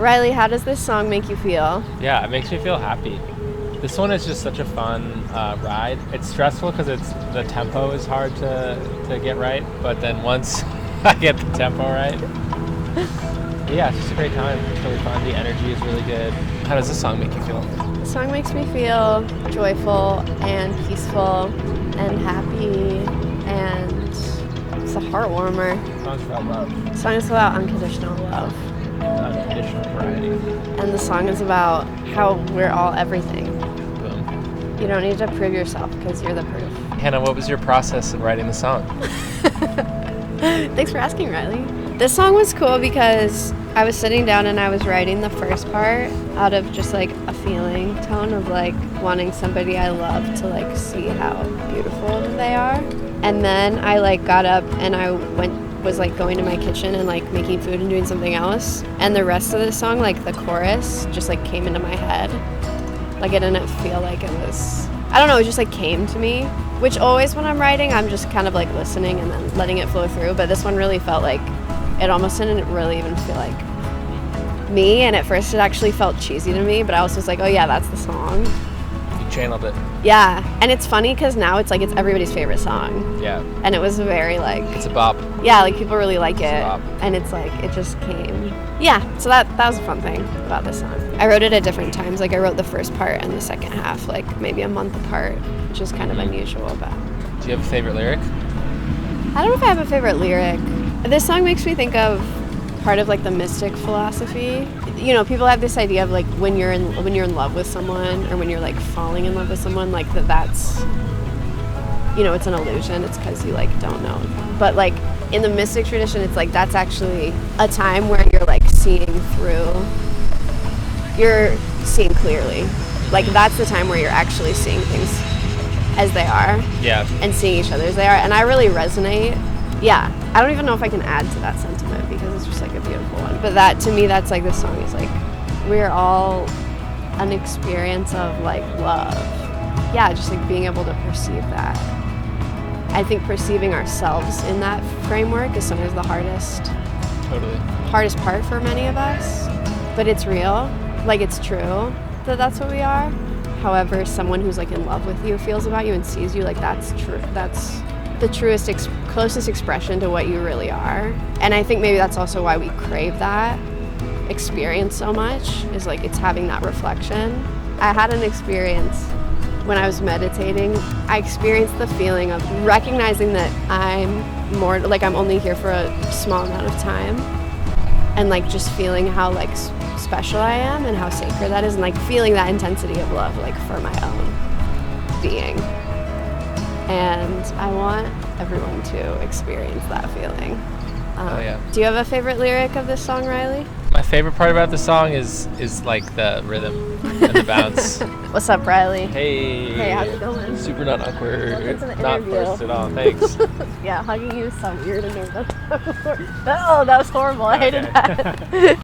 Reilly, how does this song make you feel? Yeah, it makes me feel happy. This one is just such a fun ride. It's stressful because the tempo is hard to get right, but then once I get the tempo right, yeah, it's just a great time. It's really fun. The energy is really good. How does this song make you feel? The song makes me feel joyful and peaceful and happy, and it's a heart warmer. The song's about love. The song is about unconditional love. Unconditional variety. And the song is about how we're all everything. Boom. You don't need to prove yourself because you're the proof. Hannah, what was your process in writing the song? Thanks for asking, Reilly. This song was cool because I was sitting down and I was writing the first part out of just like a feeling tone of like wanting somebody I love to like see how beautiful they are. And then I like got up and I was like going to my kitchen and like making food and doing something else. And the rest of the song, like the chorus, just like came into my head. Like it didn't feel like it was, I don't know, it just like came to me. Which always when I'm writing, I'm just kind of like listening and then letting it flow through. But this one really felt like, it almost didn't really even feel like me. And at first it actually felt cheesy to me, but I was just like, oh yeah, that's the song. You channeled it. Yeah, and it's funny because now it's like it's everybody's favorite song. Yeah. And it was very like, It's a bop. yeah, like people really like It's a it. bop. And it's like, it just came. Yeah, so that was a fun thing about this song. I wrote it at different times. Like I wrote the first part and the second half, like maybe a month apart, which is kind of unusual. But Do you have a favorite lyric? I don't know if I have a favorite lyric. This song makes me think of part of like the mystic philosophy. You know, people have this idea of like when you're in love with someone or when you're like falling in love with someone, like that's, you know, it's an illusion. It's because you like don't know. But like in the mystic tradition, it's like that's actually a time where you're like seeing clearly. Like that's the time where you're actually seeing things as they are. Yeah. And seeing each other as they are. And I really resonate. Yeah. I don't even know if I can add to that sentiment because it's just like a beautiful one. But that, to me, that's like this song is like, we're all an experience of like love. Yeah, just like being able to perceive that. I think perceiving ourselves in that framework is sometimes the hardest part for many of us. But it's real. Like it's true that that's what we are. However, someone who's like in love with you feels about you and sees you, like that's true. That's the truest, closest expression to what you really are. And I think maybe that's also why we crave that experience so much, is like it's having that reflection. I had an experience when I was meditating. I experienced the feeling of recognizing that I'm only here for a small amount of time, and like just feeling how like special I am and how sacred that is, and like feeling that intensity of love like for my own being. And I want everyone to experience that feeling. Oh yeah. Do you have a favorite lyric of this song, Reilly? My favorite part about the song is like the rhythm and the bounce. What's up, Reilly? Hey. Hey, how's it going? Super not awkward. Welcome to the Not interview. forced at all. Thanks. Yeah, hugging you is so weird and nervous. Oh, that was horrible. I hated Okay. that.